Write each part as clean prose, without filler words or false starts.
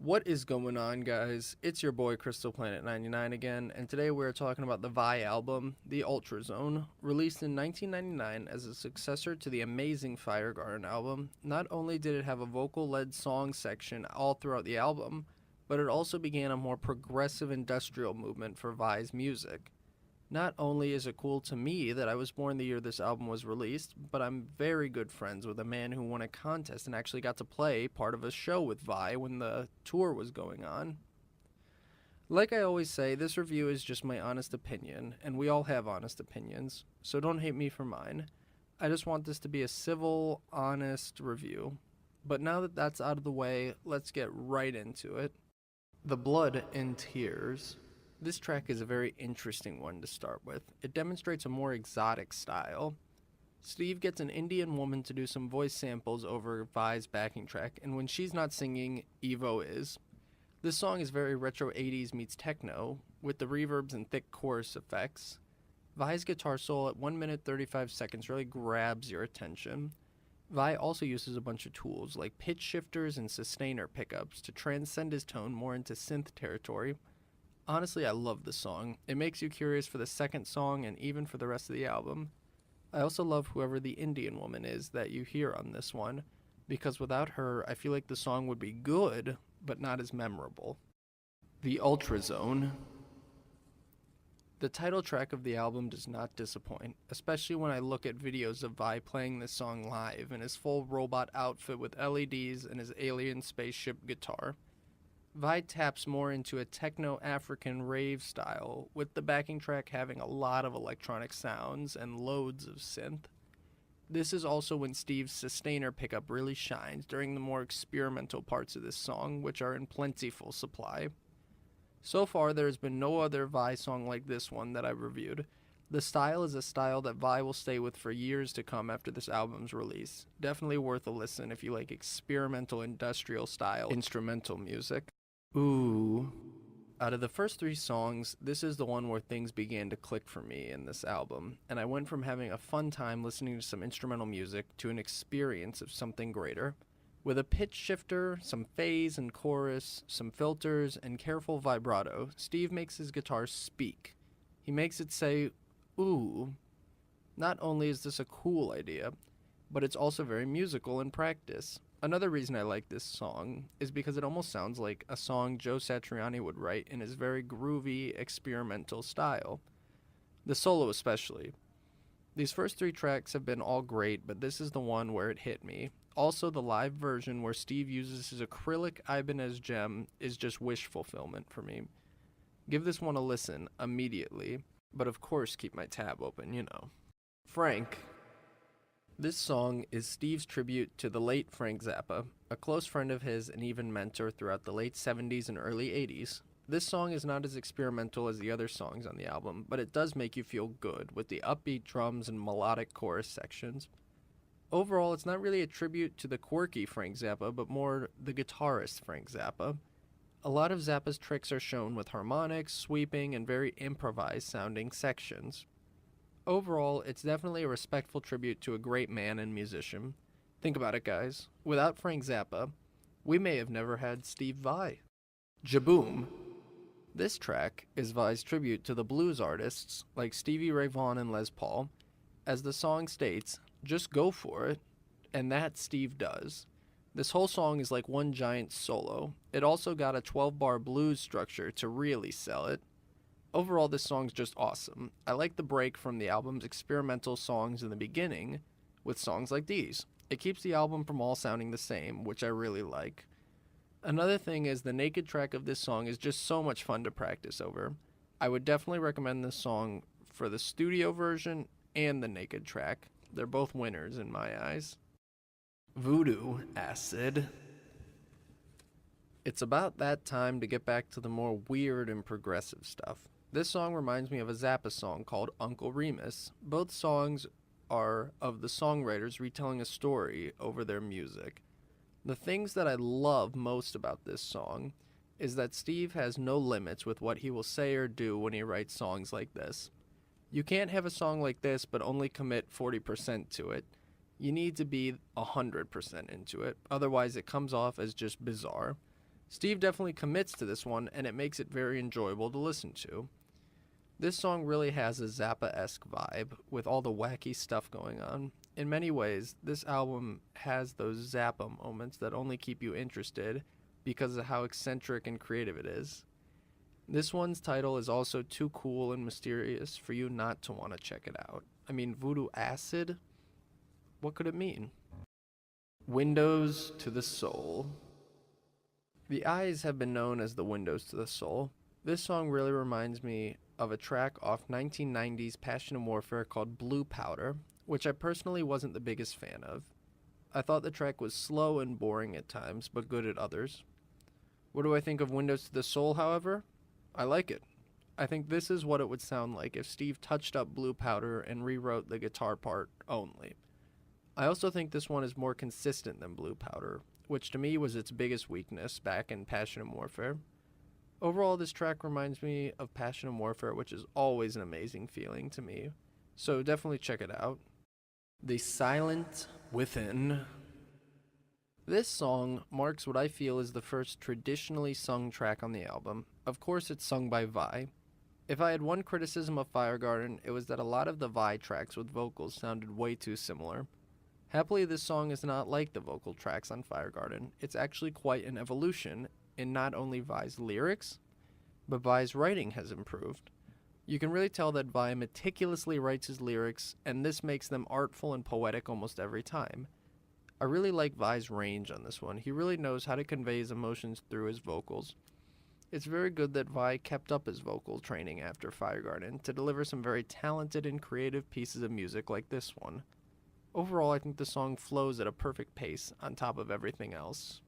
What is going on, guys? It's your boy Crystal Planet 99 again, and today we're talking about the Vi album, The Ultrazone. Released in 1999 as a successor to the amazing Fire Garden album, not only did it have a vocal-led song section all throughout the album, but it also began a more progressive industrial movement for Vi's music. Not only is it cool to me that I was born the year this album was released, but I'm very good friends with a man who won a contest and actually got to play part of a show with Vi when the tour was going on. Like I always say, this review is just my honest opinion, and we all have honest opinions, so don't hate me for mine. I just want this to be a civil, honest review. But now that that's out of the way, let's get right into it. The Blood and Tears. This track is a very interesting one to start with. It demonstrates a more exotic style. Steve gets an Indian woman to do some voice samples over Vi's backing track, and when she's not singing, Evo is. This song is very retro 80s meets techno, with the reverbs and thick chorus effects. Vi's guitar solo at 1 minute 35 seconds really grabs your attention. Vi also uses a bunch of tools like pitch shifters and sustainer pickups to transcend his tone more into synth territory. Honestly, I love this song. It makes you curious for the second song and even for the rest of the album. I also love whoever the Indian woman is that you hear on this one, because without her, I feel like the song would be good, but not as memorable. The Ultrazone. The title track of the album does not disappoint, especially when I look at videos of Vi playing this song live in his full robot outfit with LEDs and his alien spaceship guitar. Vi taps more into a techno-African rave style, with the backing track having a lot of electronic sounds and loads of synth. This is also when Steve's sustainer pickup really shines during the more experimental parts of this song, which are in plentiful supply. So far, there has been no other Vi song like this one that I've reviewed. The style is a style that Vi will stay with for years to come after this album's release. Definitely worth a listen if you like experimental industrial style instrumental music. Ooh. Out of the first three songs, this is the one where things began to click for me in this album, and I went from having a fun time listening to some instrumental music to an experience of something greater. With a pitch shifter, some phase and chorus, some filters, and careful vibrato, Steve makes his guitar speak. He makes it say, ooh. Not only is this a cool idea, but it's also very musical in practice. Another reason I like this song is because it almost sounds like a song Joe Satriani would write in his very groovy, experimental style. The solo especially. These first three tracks have been all great, but this is the one where it hit me. Also, the live version where Steve uses his acrylic Ibanez gem is just wish fulfillment for me. Give this one a listen immediately, but of course keep my tab open, you know. Frank. This song is Steve's tribute to the late Frank Zappa, a close friend of his and even mentor throughout the late 70s and early 80s. This song is not as experimental as the other songs on the album, but it does make you feel good with the upbeat drums and melodic chorus sections. Overall, it's not really a tribute to the quirky Frank Zappa, but more the guitarist Frank Zappa. A lot of Zappa's tricks are shown with harmonics, sweeping, and very improvised sounding sections. Overall, it's definitely a respectful tribute to a great man and musician. Think about it, guys. Without Frank Zappa, we may have never had Steve Vai. Jiboom. This track is Vi's tribute to the blues artists like Stevie Ray Vaughan and Les Paul. As the song states, just go for it, and that Steve does. This whole song is like one giant solo. It also got a 12-bar blues structure to really sell it. Overall, this song's just awesome. I like the break from the album's experimental songs in the beginning with songs like these. It keeps the album from all sounding the same, which I really like. Another thing is the naked track of this song is just so much fun to practice over. I would definitely recommend this song for the studio version and the naked track. They're both winners in my eyes. Voodoo Acid. It's about that time to get back to the more weird and progressive stuff. This song reminds me of a Zappa song called Uncle Remus. Both songs are of the songwriters retelling a story over their music. The things that I love most about this song is that Steve has no limits with what he will say or do when he writes songs like this. You can't have a song like this but only commit 40% to it. You need to be 100% into it, otherwise it comes off as just bizarre. Steve definitely commits to this one, and it makes it very enjoyable to listen to. This song really has a Zappa-esque vibe, with all the wacky stuff going on. In many ways, this album has those Zappa moments that only keep you interested because of how eccentric and creative it is. This one's title is also too cool and mysterious for you not to want to check it out. I mean, Voodoo Acid? What could it mean? Windows to the Soul. The Eyes have been known as the windows to the soul. This song really reminds me of a track off 1990's Passion and Warfare called Blue Powder, which I personally wasn't the biggest fan of. I thought the track was slow and boring at times, but good at others. What do I think of Windows to the Soul, however? I like it. I think this is what it would sound like if Steve touched up Blue Powder and rewrote the guitar part only. I also think this one is more consistent than Blue Powder, which to me was its biggest weakness back in Passion and Warfare. Overall, this track reminds me of Passion and Warfare, which is always an amazing feeling to me. So definitely check it out. The Silent Within. This song marks what I feel is the first traditionally sung track on the album. Of course, it's sung by Vi. If I had one criticism of Firegarden, it was that a lot of the Vi tracks with vocals sounded way too similar. Happily, this song is not like the vocal tracks on Firegarden. It's actually quite an evolution in not only Vi's lyrics, but Vi's writing has improved. You can really tell that Vi meticulously writes his lyrics, and this makes them artful and poetic almost every time. I really like Vi's range on this one. He really knows how to convey his emotions through his vocals. It's very good that Vi kept up his vocal training after Firegarden to deliver some very talented and creative pieces of music like this one. Overall, I think the song flows at a perfect pace on top of everything else.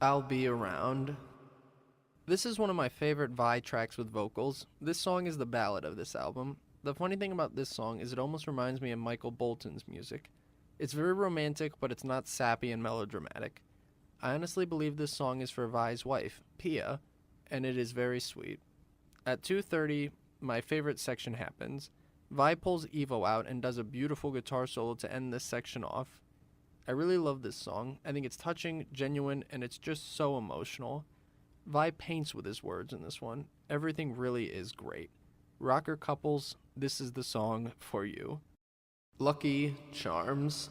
I'll Be Around. This is one of my favorite Vi tracks with vocals. This song is the ballad of this album. The funny thing about this song is it almost reminds me of Michael Bolton's music. It's very romantic, but it's not sappy and melodramatic. I honestly believe this song is for Vi's wife, Pia, and it is very sweet. At 2:30, my favorite section happens. Vi pulls Evo out and does a beautiful guitar solo to end this section off. I really love this song. I think it's touching, genuine, and it's just so emotional. Vi paints with his words in this one. Everything really is great. Rocker couples, this is the song for you. Lucky Charms.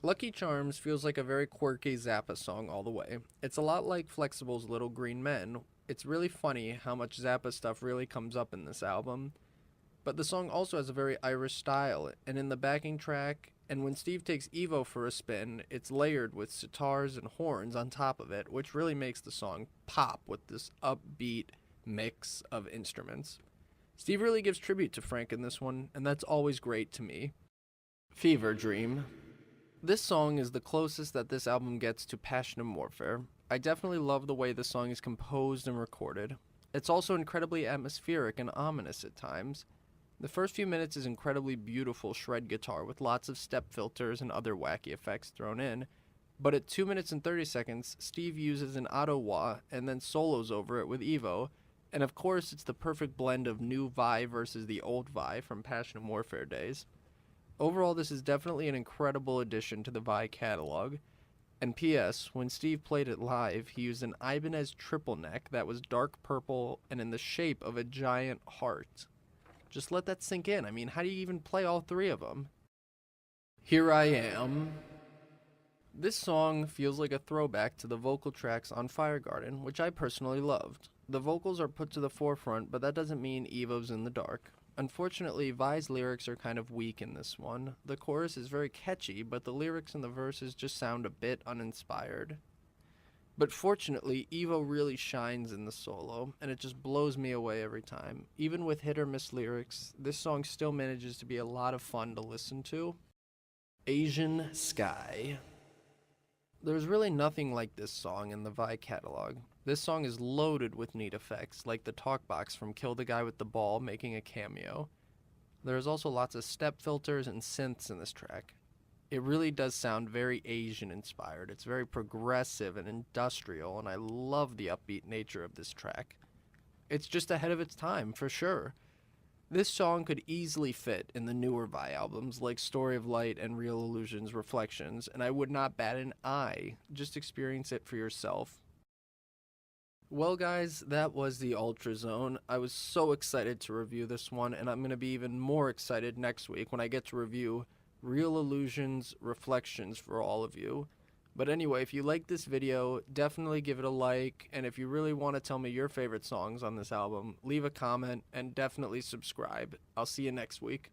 Lucky Charms feels like a very quirky Zappa song all the way. It's a lot like Flexible's Little Green Men. It's really funny how much Zappa stuff really comes up in this album. But the song also has a very Irish style, and in the backing track, and when Steve takes Evo for a spin, it's layered with sitars and horns on top of it, which really makes the song pop with this upbeat mix of instruments. Steve really gives tribute to Frank in this one, and that's always great to me. Fever Dream. This song is the closest that this album gets to Passion and Warfare. I definitely love the way the song is composed and recorded. It's also incredibly atmospheric and ominous at times. The first few minutes is incredibly beautiful shred guitar with lots of step filters and other wacky effects thrown in, but at 2 minutes and 30 seconds, Steve uses an auto wah and then solos over it with Evo, and of course it's the perfect blend of new Vi versus the old Vi from Passion and Warfare days. Overall, this is definitely an incredible addition to the Vi catalog. And P.S., when Steve played it live, he used an Ibanez triple neck that was dark purple and in the shape of a giant heart. Just let that sink in. I mean, how do you even play all three of them? Here I Am. This song feels like a throwback to the vocal tracks on Firegarden, which I personally loved. The vocals are put to the forefront, but that doesn't mean Evo's in the dark. Unfortunately, Vi's lyrics are kind of weak in this one. The chorus is very catchy, but the lyrics and the verses just sound a bit uninspired. But fortunately, Evo really shines in the solo, and it just blows me away every time. Even with hit or miss lyrics, this song still manages to be a lot of fun to listen to. Asian Sky. There's really nothing like this song in the Vi catalog. This song is loaded with neat effects, like the talk box from Kill the Guy with the Ball making a cameo. There's also lots of step filters and synths in this track. It really does sound very Asian inspired. It's very progressive and industrial, and I love the upbeat nature of this track. It's just ahead of its time, for sure. This song could easily fit in the newer Vi albums like Story of Light and Real Illusions Reflections, and I would not bat an eye. Just experience it for yourself. Well, guys, that was the Ultra Zone. I was so excited to review this one, and I'm going to be even more excited next week when I get to review Real Illusions Reflections for all of you. But anyway, if you like this video, definitely give it a like, and if you really want to tell me your favorite songs on this album, leave a comment and definitely subscribe. I'll see you next week.